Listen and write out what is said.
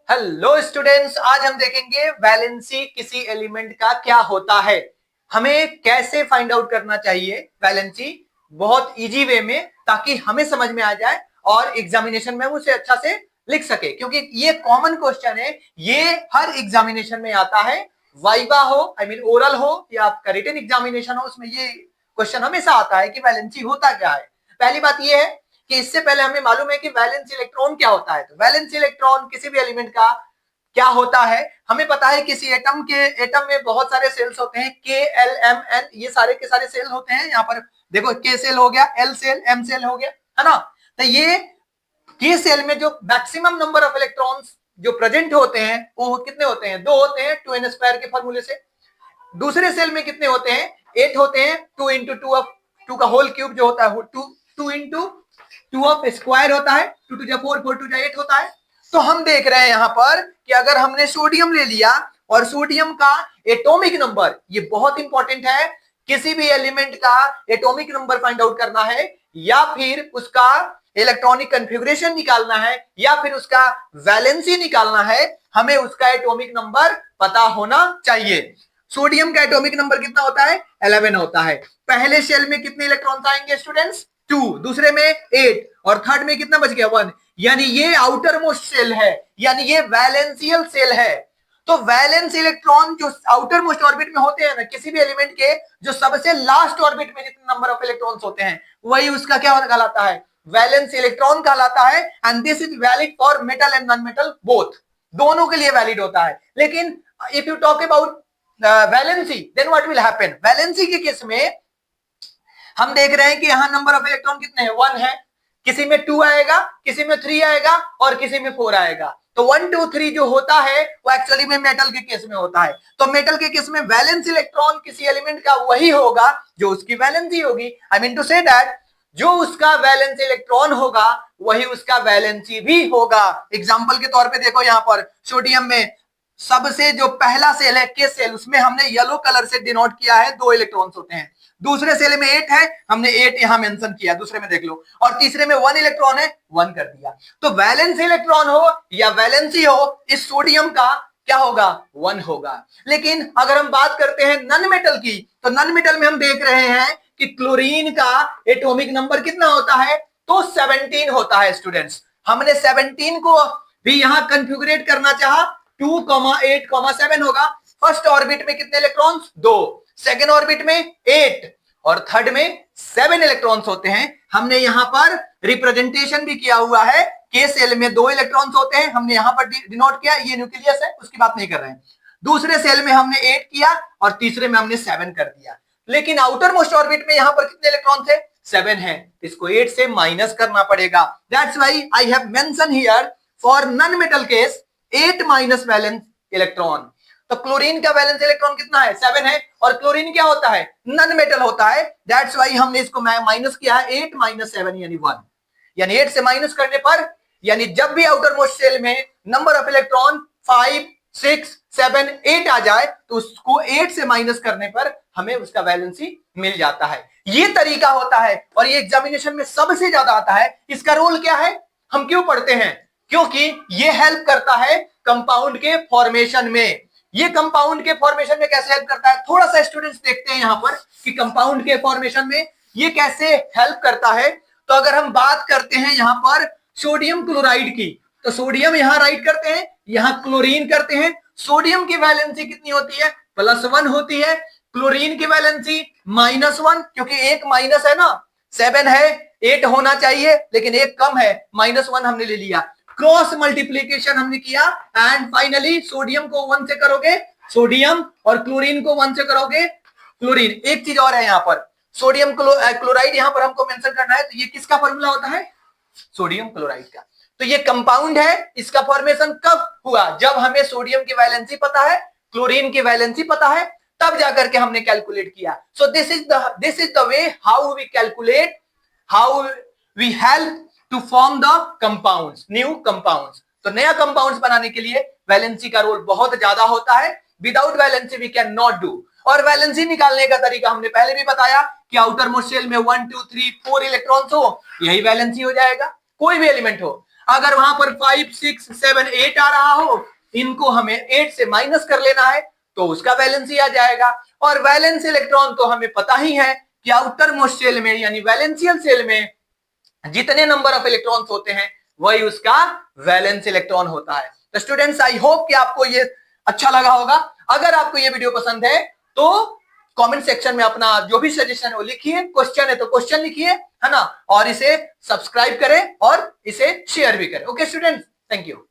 Hello students, आज हम देखेंगे वैलेंसी किसी एलिमेंट का क्या होता है, हमें कैसे फाइंड आउट करना चाहिए वैलेंसी बहुत इजी वे में, ताकि हमें समझ में आ जाए और एग्जामिनेशन में उसे अच्छा से लिख सके। क्योंकि ये कॉमन क्वेश्चन है, ये हर एग्जामिनेशन में आता है, वाइवा हो आई मीन ओरल हो या आपका रिटन एग्जामिनेशन हो, उसमें ये क्वेश्चन हमेशा आता है कि वैलेंसी होता क्या है। पहली बात ये है कि इससे पहले हमें मालूम है कि वैलेंस इलेक्ट्रॉन क्या होता है। तो वैलेंस इलेक्ट्रॉन किसी भी एलिमेंट का क्या होता है, हमें पता है किसी एटम में बहुत सारे सेल्स होते हैं, के एल एम एन, ये सारे के सारे सेल होते हैं। यहाँ पर देखो, के सेल हो गया, एल सेल, एम सेल हो गया, है ना। तो ये के सेल में जो मैक्सिमम नंबर ऑफ इलेक्ट्रॉन्स जो प्रेजेंट होते हैं वो कितने होते हैं? दो होते हैं, 2n² के फॉर्मूले से। दूसरे सेल में कितने होते हैं? 8 होते हैं, 2 इंटू टू ऑफ टू का होल क्यूब जो होता है, two into two of square होता है, 2 टू 4, 4 टू 8 होता है। तो हम देख रहे हैं यहां पर कि अगर हमने सोडियम ले लिया और सोडियम का एटॉमिक नंबर, ये बहुत इंपॉर्टेंट है, किसी भी एलिमेंट का एटॉमिक नंबर फाइंड आउट करना है या फिर उसका इलेक्ट्रॉनिक कन्फिगरेशन निकालना है या फिर उसका वैलेंसी निकालना है, हमें उसका एटॉमिक नंबर पता होना चाहिए। सोडियम का एटॉमिक नंबर कितना होता है? 11 होता है। पहले शेल में कितने इलेक्ट्रॉन्स आएंगे स्टूडेंट्स? 2, दूसरे में 8 और थर्ड में कितना बच गया? 1। यानी ये आउटर मोस्ट सेल है, यानी ये वैलेंशियल सेल है। तो वैलेंस इलेक्ट्रॉन जो आउटर मोस्ट ऑर्बिट में होते हैं ना, किसी भी एलिमेंट के जो सबसे लास्ट ऑर्बिट में जितने नंबर ऑफ इलेक्ट्रॉन्स होते हैं, वही उसका क्या कहलाता है? वैलेंस इलेक्ट्रॉन कहलाता है। And this is valid for metal and non metal both, दोनों के लिए वैलिड होता है। लेकिन if you talk about valency, then what will happen? Valency के केस में हम देख रहे हैं कि यहां नंबर ऑफ इलेक्ट्रॉन कितने हैं? 1 है, किसी में 2 आएगा, किसी में 3 आएगा और किसी में 4 आएगा। तो 1 2 3 जो होता है वो एक्चुअली में मेटल के केस में होता है। तो मेटल के केस में वैलेंस इलेक्ट्रॉन किसी एलिमेंट का वही होगा जो उसकी वैलेंसी होगी। I mean to say that जो उसका वैलेंस इलेक्ट्रॉन होगा वही उसका वैलेंसी भी होगा। एग्जांपल के तौर पे देखो, यहां पर सोडियम में सबसे जो पहला सेल है के सेल, उसमें हमने येलो कलर से डिनोट किया है, 2 इलेक्ट्रॉन्स होते हैं। दूसरे सेल में 8 है, हमने 8 यहां मेंशन किया, दूसरे में देख लो। और तीसरे में 1 इलेक्ट्रॉन है, 1 कर दिया। तो वैलेंस इलेक्ट्रॉन हो या वैलेंसी हो, इस सोडियम का क्या होगा? 1 होगा। लेकिन अगर हम बात करते हैं नॉन मेटल की, तो नॉन मेटल में हम देख रहे हैं कि क्लोरीन का एटॉमिक नंबर कितना होता है? तो 17 होता है स्टूडेंट्स। हमने 17 को भी यहां कन्फिगरेट करना चाहा, 2, 8, 7 होगा। फर्स्ट ऑर्बिट में कितने इलेक्ट्रॉन्स? 2, सेकेंड ऑर्बिट में 8 और थर्ड में 7 इलेक्ट्रॉन्स होते हैं। हमने यहां पर रिप्रेजेंटेशन भी किया हुआ है, के सेल में 2 इलेक्ट्रॉन्स होते हैं, हमने यहां पर डिनोट किया, ये न्यूक्लियस है, उसकी बात नहीं कर रहे हैं। दूसरे सेल में हमने 8 किया और तीसरे में हमने 7 कर दिया। लेकिन आउटर मोस्ट ऑर्बिट में यहां पर कितने इलेक्ट्रॉन थे? 7 है। इसको 8 से माइनस करना पड़ेगा। That's why I have mention here for non metal case 8 minus valence electron. तो क्लोरीन का वैलेंस इलेक्ट्रॉन कितना है? 7 है। और क्लोरीन क्या होता है? नॉन मेटल होता है। दैट्स व्हाई हमने इसको माइनस किया है, 8 माइनस 7 यानी 1। यानी 8 से माइनस करने पर, यानी जब भी आउटर मोस्ट सेल में नंबर ऑफ इलेक्ट्रॉन 5, 6, 7, 8 आ जाए, तो उसको 8 से माइनस करने पर हमें उसका वैलेंसी मिल जाता है। ये तरीका होता है और ये एग्जामिनेशन में सबसे ज्यादा आता है। इसका रोल क्या है? हम क्यों पढ़ते हैं? क्योंकि ये हेल्प करता है कंपाउंड के फॉर्मेशन में। ये कंपाउंड के फॉर्मेशन में कैसे हेल्प करता है, थोड़ा सा स्टूडेंट्स देखते हैं यहां पर कि कंपाउंड के फॉर्मेशन में ये कैसे हेल्प करता है। तो अगर हम बात करते हैं यहां पर सोडियम क्लोराइड की, तो सोडियम यहां राइट करते हैं, यहां क्लोरीन करते हैं। सोडियम की वैलेंसी कितनी होती है? +1 होती है। क्लोरीन की वैलेंसी -1, क्योंकि एक माइनस है ना, 7 है, 8 होना चाहिए लेकिन एक कम है, -1 हमने ले लिया। क्रॉस मल्टीप्लीकेशन हमने किया एंड फाइनली सोडियम को 1 से करोगे सोडियम और क्लोरीन को 1 से करोगे क्लोरीन। एक चीज और है यहां पर, सोडियम क्लोराइड यहां पर हमको मेंशन करना है। तो ये किसका फॉर्मूला होता है? सोडियम क्लोराइड का। तो ये कंपाउंड है, इसका फॉर्मेशन कब हुआ? जब हमें सोडियम की वैलेंसी पता है, क्लोरीन की वैलेंसी पता है, तब जाकर के हमने कैलकुलेट किया। So this is the way how we calculate, how we help to form the compounds, new compounds. तो नया कंपाउंड्स बनाने के लिए वैलेंसी का रोल बहुत ज्यादा होता है। Without valency we can not do. और वैलेंसी निकालने का तरीका हमने पहले भी बताया कि आउटर मोस्ट शेल में 1 2 3 4 इलेक्ट्रॉन्स हो, यही वैलेंसी हो जाएगा, कोई भी एलिमेंट हो। अगर वहां पर 5, 6, 7, 8 आ रहा हो, इनको हमें 8 से माइनस कर लेना है तो उसका वैलेंसी आ जाएगा। और वैलेंस इलेक्ट्रॉन तो हमें पता ही है कि आउटर मोस्ट शेल में यानी वैलेंशियल शेल में जितने नंबर ऑफ इलेक्ट्रॉन्स होते हैं वही उसका वैलेंस इलेक्ट्रॉन होता है। तो स्टूडेंट्स, आई होप कि आपको ये अच्छा लगा होगा। अगर आपको ये वीडियो पसंद है तो कमेंट सेक्शन में अपना जो भी सजेशन है वो लिखिए, क्वेश्चन है तो क्वेश्चन लिखिए, है ना, और इसे सब्सक्राइब करें और इसे शेयर भी करें। Okay students, thank you.